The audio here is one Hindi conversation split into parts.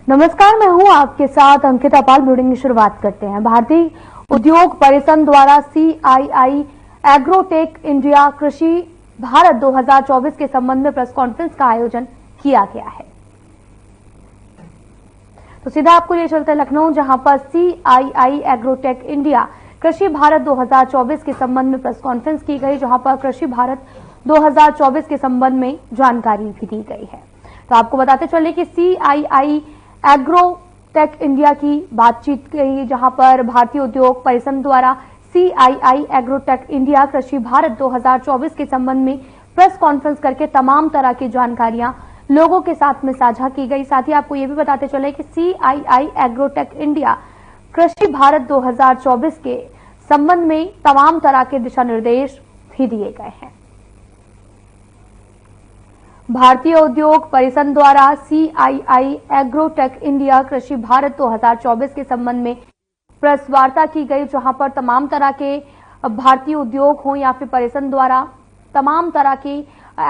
नमस्कार, मैं हूं आपके साथ अंकिता पाल। ब्रीडिंग की शुरुआत करते हैं। भारतीय उद्योग परिसंघ द्वारा CII एग्रोटेक इंडिया कृषि भारत 2024 के संबंध में प्रेस कॉन्फ्रेंस का आयोजन किया गया है। तो सीधा आपको ये चलते लखनऊ, जहां पर CII एग्रोटेक इंडिया कृषि भारत 2024 के संबंध में प्रेस कॉन्फ्रेंस की गई, जहां पर कृषि भारत 2024 के संबंध में जानकारी भी दी गई है। तो आपको बताते चले कि CII एग्रोटेक इंडिया की बातचीत गई, जहां पर भारतीय उद्योग परिसंघ द्वारा CII एग्रोटेक इंडिया कृषि भारत 2024 के संबंध में प्रेस कॉन्फ्रेंस करके तमाम तरह की जानकारियां लोगों के साथ में साझा की गई। साथ ही आपको ये भी बताते चले कि CII एग्रोटेक इंडिया कृषि भारत 2024 के संबंध में तमाम तरह के दिशा निर्देश भी दिए गए हैं। भारतीय उद्योग परिसंघ द्वारा CII एग्रोटेक इंडिया कृषि भारत 2024 के संबंध में प्रेस वार्ता की गई, जहां पर तमाम तरह के भारतीय उद्योग हो या फिर परिसंघ द्वारा तमाम तरह की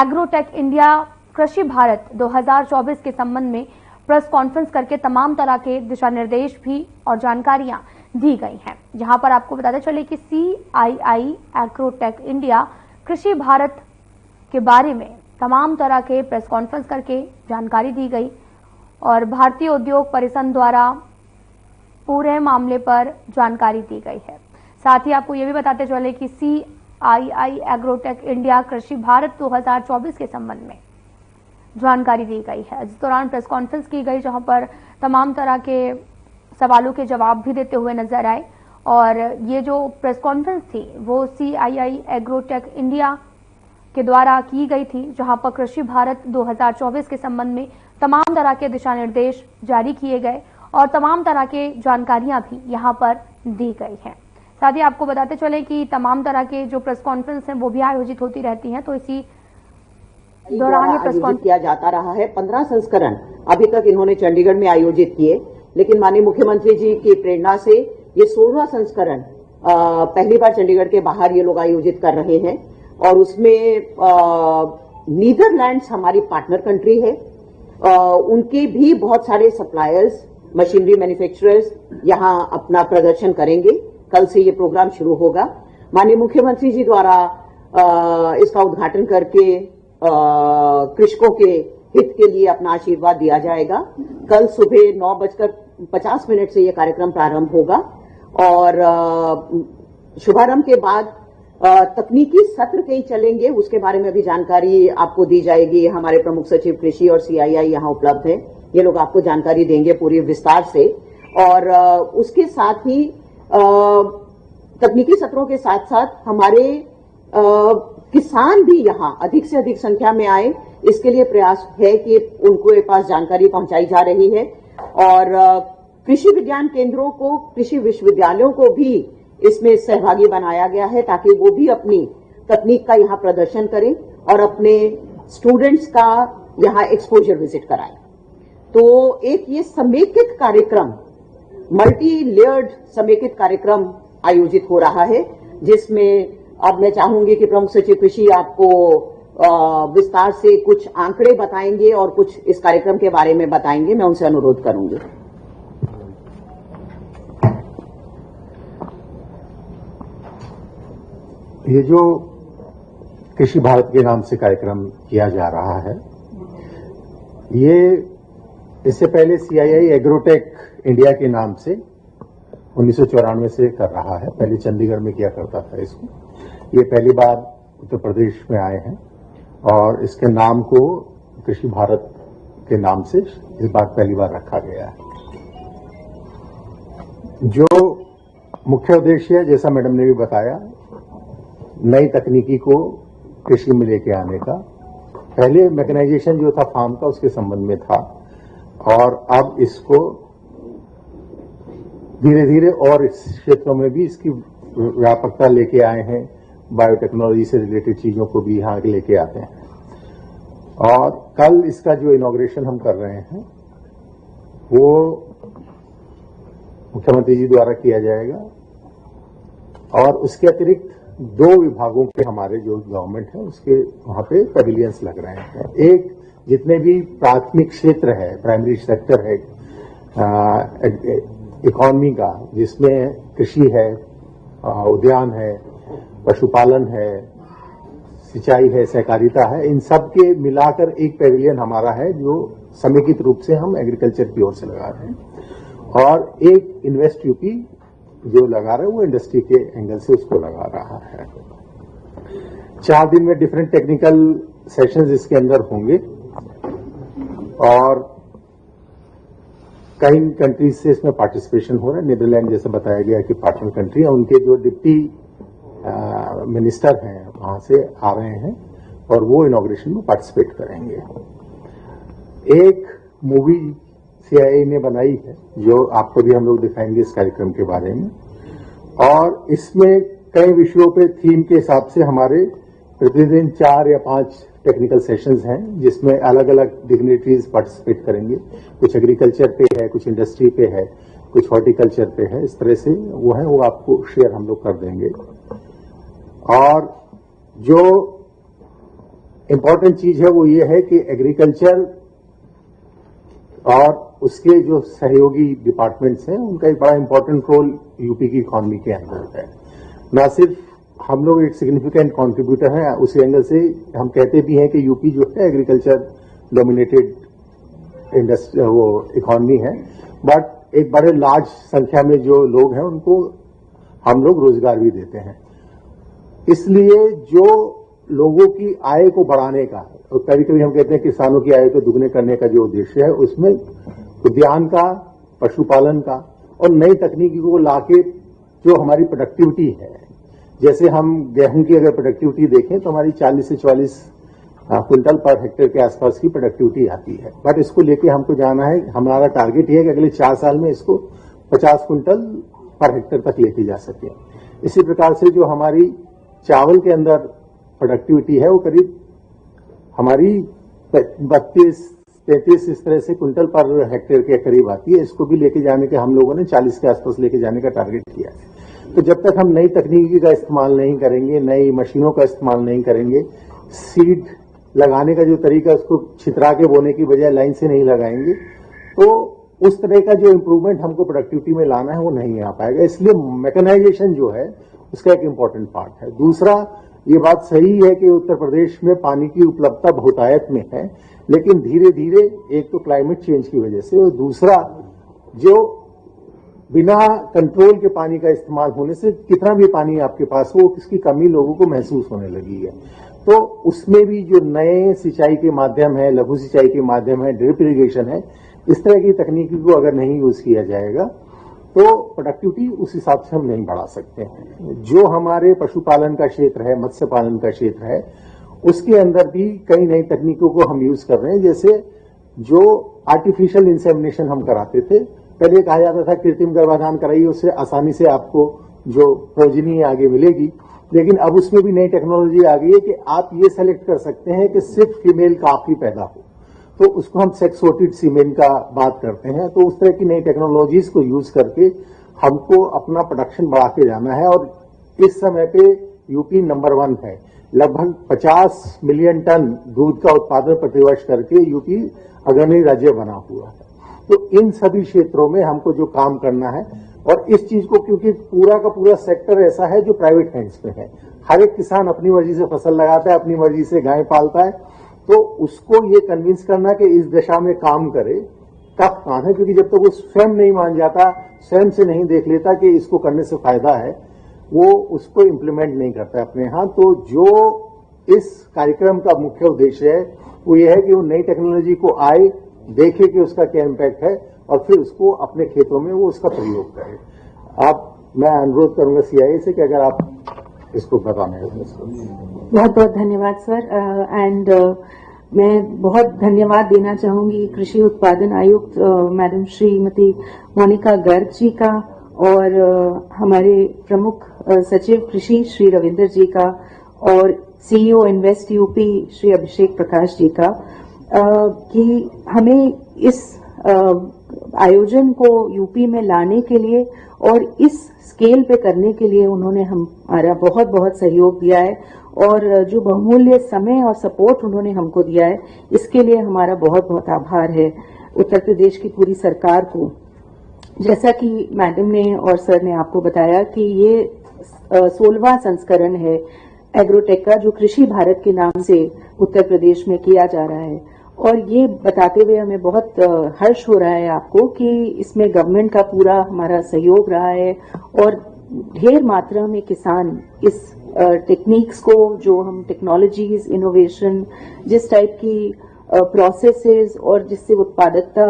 एग्रोटेक इंडिया कृषि भारत 2024 के संबंध में प्रेस कॉन्फ्रेंस करके तमाम तरह के दिशा निर्देश भी और जानकारियां दी गई हैं। जहां पर आपको बताते चले कि CII एग्रोटेक इंडिया कृषि भारत के बारे में तमाम तरह के प्रेस कॉन्फ्रेंस करके जानकारी दी गई और भारतीय उद्योग परिसंघ द्वारा पूरे मामले पर जानकारी दी गई है। साथ ही आपको ये भी बताते चले कि CII एग्रोटेक इंडिया कृषि भारत 2024 के संबंध में जानकारी दी गई है। इस दौरान प्रेस कॉन्फ्रेंस की गई, जहां पर तमाम तरह के सवालों के जवाब भी देते हुए नजर आए। और ये जो प्रेस कॉन्फ्रेंस थी वो CII एग्रोटेक इंडिया के द्वारा की गई थी, जहां पर कृषि भारत 2024 के संबंध में तमाम तरह के दिशा निर्देश जारी किए गए और तमाम तरह के जानकारियां भी यहां पर दी गई हैं। साथ ही आपको बताते चले कि तमाम तरह के जो प्रेस कॉन्फ्रेंस हैं वो भी आयोजित होती रहती हैं। तो इसी दौरान ये प्रेस कॉन्फ्रेंस किया जाता रहा है। 15 संस्करण अभी तक इन्होंने चंडीगढ़ में आयोजित किए, लेकिन माननीय मुख्यमंत्री जी की प्रेरणा से ये 16वां संस्करण पहली बार चंडीगढ़ के बाहर ये लोग आयोजित कर रहे हैं। और उसमें नीदरलैंड्स हमारी पार्टनर कंट्री है। उनके भी बहुत सारे सप्लायर्स, मशीनरी मैन्युफैक्चरर्स यहां अपना प्रदर्शन करेंगे। कल से ये प्रोग्राम शुरू होगा। माननीय मुख्यमंत्री जी द्वारा इसका उद्घाटन करके कृषकों के हित के लिए अपना आशीर्वाद दिया जाएगा। कल सुबह 9:50 से यह कार्यक्रम प्रारंभ होगा और शुभारंभ के बाद तकनीकी सत्र कई चलेंगे, उसके बारे में भी जानकारी आपको दी जाएगी। हमारे प्रमुख सचिव कृषि और CII यहां उपलब्ध हैं, ये लोग आपको जानकारी देंगे पूरी विस्तार से। और उसके साथ ही तकनीकी सत्रों के साथ साथ हमारे किसान भी यहां अधिक से अधिक संख्या में आए, इसके लिए प्रयास है कि उनको पास जानकारी पहुंचाई जा रही है। और कृषि विज्ञान केंद्रों को, कृषि विश्वविद्यालयों को भी इसमें सहभागी बनाया गया है, ताकि वो भी अपनी तकनीक का यहां प्रदर्शन करें और अपने स्टूडेंट्स का यहां एक्सपोजर विजिट कराएं। तो एक ये समेकित कार्यक्रम, मल्टी लेयर्ड समेकित कार्यक्रम आयोजित हो रहा है, जिसमें अब मैं चाहूंगी कि प्रमुख सचिव कृषि आपको विस्तार से कुछ आंकड़े बताएंगे और कुछ इस कार्यक्रम के बारे में बताएंगे। मैं उनसे अनुरोध करूंगी। ये जो कृषि भारत के नाम से कार्यक्रम किया जा रहा है, ये इससे पहले CII एग्रोटेक इंडिया के नाम से 1994 से कर रहा है। पहले चंडीगढ़ में किया करता था इसको। ये पहली बार उत्तर प्रदेश में आए हैं और इसके नाम को कृषि भारत के नाम से इस बार पहली बार रखा गया है। जो मुख्य उद्देश्य है, जैसा मैडम ने भी बताया, नई तकनीकी को कृषि में लेके आने का। पहले मैकेनाइजेशन जो था फार्म का, उसके संबंध में था, और अब इसको धीरे धीरे और इस क्षेत्रों में भी इसकी व्यापकता लेके आए हैं। बायोटेक्नोलॉजी से रिलेटेड चीजों को भी यहां लेके आते हैं। और कल इसका जो इनॉग्रेशन हम कर रहे हैं वो मुख्यमंत्री जी द्वारा किया जाएगा। और उसके अतिरिक्त 2 विभागों के हमारे जो गवर्नमेंट है उसके वहां पे पेविलियंस लग रहे हैं। एक जितने भी प्राथमिक क्षेत्र है, प्राइमरी सेक्टर है, इकोनॉमी का, जिसमें कृषि है, उद्यान है, पशुपालन है, सिंचाई है, सहकारिता है, इन सब के मिलाकर एक पेविलियन हमारा है जो समेकित रूप से हम एग्रीकल्चर की ओर से लगा रहे हैं। और एक इन्वेस्ट यूपी जो लगा रहे हैं वो इंडस्ट्री के एंगल से उसको लगा रहा है। 4 दिन में डिफरेंट टेक्निकल सेशंस इसके अंदर होंगे और कई कंट्रीज से इसमें पार्टिसिपेशन हो रहा है। नीदरलैंड जैसे बताया गया कि पार्टनर कंट्री है, उनके जो डिप्टी मिनिस्टर हैं वहां से आ रहे हैं और वो इनॉग्रेशन में पार्टिसिपेट करेंगे। एक मूवी सीआईआई ने बनाई है जो आपको भी हम लोग दिखाएंगे इस कार्यक्रम के बारे में, और इसमें कई विषयों पे थीम के हिसाब से हमारे प्रतिदिन 4 या 5 टेक्निकल सेशंस हैं जिसमें अलग अलग डिग्निटरीज पार्टिसिपेट करेंगे। कुछ एग्रीकल्चर पे है, कुछ इंडस्ट्री पे है, कुछ हॉर्टिकल्चर पे है। इस तरह से वो है, वो आपको शेयर हम लोग कर देंगे। और जो इम्पोर्टेंट चीज है वो ये है कि एग्रीकल्चर और उसके जो सहयोगी डिपार्टमेंट्स हैं उनका एक बड़ा इंपॉर्टेंट रोल यूपी की इकोनॉमी के अंदर है। न सिर्फ हम लोग एक सिग्निफिकेंट कंट्रीब्यूटर हैं, उसी एंगल से हम कहते भी हैं कि यूपी जो है एग्रीकल्चर डोमिनेटेड इंडस्ट्री वो इकोनॉमी है, बट एक बड़े लार्ज संख्या में जो लोग हैं उनको हम लोग रोजगार भी देते हैं। इसलिए जो लोगों की आय को बढ़ाने का, और कभी कभी हम कहते हैं किसानों की आय को दुगने करने का जो उद्देश्य है, उसमें उद्यान का, पशुपालन का और नई तकनीकी को लाके जो हमारी प्रोडक्टिविटी है, जैसे हम गेहूं की अगर प्रोडक्टिविटी देखें तो हमारी 40 से 44 क्विंटल पर हेक्टेयर के आसपास की प्रोडक्टिविटी आती है, बट इसको लेके हमको जाना है। हमारा टारगेट ये है कि अगले 4 साल में इसको 50 क्विंटल पर हेक्टेयर तक लेके जा सके। इसी प्रकार से जो हमारी चावल के अंदर प्रोडक्टिविटी है वो करीब हमारी 32-33 इस तरह से क्विंटल पर हेक्टेयर के करीब आती है। इसको भी लेके जाने के हम लोगों ने 40 के आसपास लेके जाने का टारगेट किया है। तो जब तक हम नई तकनीकी का इस्तेमाल नहीं करेंगे, नई मशीनों का इस्तेमाल नहीं करेंगे, सीड लगाने का जो तरीका उसको छितरा के बोने की बजाय लाइन से नहीं लगाएंगे, तो उस तरह का जो इम्प्रूवमेंट हमको प्रोडक्टिविटी में लाना है वो नहीं आ पाएगा। इसलिए मैकेनाइजेशन जो है उसका एक इम्पोर्टेंट पार्ट है। दूसरा, ये बात सही है कि उत्तर प्रदेश में पानी की उपलब्धता बहुतायत में है, लेकिन धीरे धीरे एक तो क्लाइमेट चेंज की वजह से, और दूसरा जो बिना कंट्रोल के पानी का इस्तेमाल होने से कितना भी पानी आपके पास हो उसकी कमी लोगों को महसूस होने लगी है। तो उसमें भी जो नए सिंचाई के माध्यम है, लघु सिंचाई के माध्यम है, ड्रिप इरिगेशन है, इस तरह की तकनीकी को अगर नहीं यूज किया जाएगा तो प्रोडक्टिविटी उस हिसाब से हम नहीं बढ़ा सकते हैं। जो हमारे पशुपालन का क्षेत्र है, मत्स्य पालन का क्षेत्र है, उसके अंदर भी कई नई तकनीकों को हम यूज कर रहे हैं। जैसे जो आर्टिफिशियल इंसेमिनेशन हम कराते थे, पहले कहा जाता था कृत्रिम गर्भाधान कराइए, उससे आसानी से आपको जो प्रोजनी आगे मिलेगी, लेकिन अब उसमें भी नई टेक्नोलॉजी आ गई है कि आप ये सेलेक्ट कर सकते हैं कि सिर्फ फीमेल काफ ही पैदा हो, तो उसको हम सेक्स सॉर्टेड सीमेन का बात करते हैं। तो उस तरह की नई टेक्नोलॉजीज को यूज करके हमको अपना प्रोडक्शन बढ़ा के जाना है। और इस समय पे यूपी नंबर 1 है, लगभग 50 मिलियन टन दूध का उत्पादन प्रतिवर्ष करके यूपी अग्रणी राज्य बना हुआ है। तो इन सभी क्षेत्रों में हमको जो काम करना है, और इस चीज को क्योंकि पूरा का पूरा सेक्टर ऐसा है जो प्राइवेट हैंड्स में है, हर एक किसान अपनी मर्जी से फसल लगाता है, अपनी मर्जी से गाय पालता है, तो उसको ये कन्विंस करना कि इस दिशा में काम करे टफ काम है, क्योंकि जब तक वो स्वयं नहीं मान जाता, स्वयं से नहीं देख लेता कि इसको करने से फायदा है, वो उसको इम्प्लीमेंट नहीं करता है अपने यहाँ। तो जो इस कार्यक्रम का मुख्य उद्देश्य है वो ये है कि वो नई टेक्नोलॉजी को आए, देखे कि उसका क्या इम्पैक्ट है, और फिर उसको अपने खेतों में वो उसका प्रयोग करे। मैं अनुरोध करूंगा सीआईआई से कि अगर आप इसको बताने बहुत बहुत धन्यवाद सर। एंड मैं बहुत धन्यवाद देना चाहूंगी कृषि उत्पादन आयुक्त मैडम श्रीमती मोनिका गर्ग जी का, और हमारे प्रमुख सचिव कृषि श्री रविंदर जी का, और CEO invest UP Shri Abhishek Prakash ji का, कि हमें इस आयोजन को यूपी में लाने के लिए और इस स्केल पे करने के लिए उन्होंने हमारा बहुत बहुत सहयोग दिया है, और जो बहुमूल्य समय और सपोर्ट उन्होंने हमको दिया है, इसके लिए हमारा बहुत बहुत आभार है उत्तर प्रदेश की पूरी सरकार को जैसा कि मैडम ने और सर ने आपको बताया कि ये 16वां संस्करण है एग्रोटेक का, जो कृषि भारत के नाम से उत्तर प्रदेश में किया जा रहा है। और ये बताते हुए हमें बहुत हर्ष हो रहा है आपको कि इसमें गवर्नमेंट का पूरा हमारा सहयोग रहा है और ढेर मात्रा में किसान इस टेक्निक्स को, जो हम टेक्नोलॉजीज, इनोवेशन, जिस टाइप की प्रोसेसेस और जिससे उत्पादकता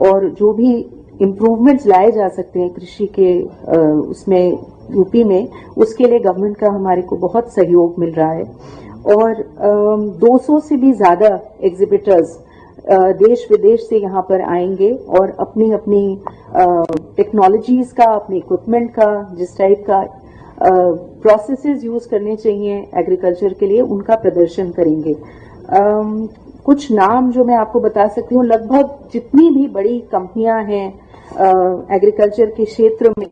और जो भी इम्प्रूवमेंट्स लाए जा सकते हैं कृषि के उसमें यूपी में, उसके लिए गवर्नमेंट का हमारे को बहुत सहयोग मिल रहा है। और 200 से भी ज्यादा एग्जिबिटर्स देश विदेश से यहाँ पर आएंगे और अपनी अपनी टेक्नोलॉजीज का, अपने इक्विपमेंट का, जिस टाइप का प्रोसेसेस यूज करने चाहिए एग्रीकल्चर के लिए, उनका प्रदर्शन करेंगे। कुछ नाम जो मैं आपको बता सकती हूँ, लगभग जितनी भी बड़ी कंपनियां हैं एग्रीकल्चर के क्षेत्र में,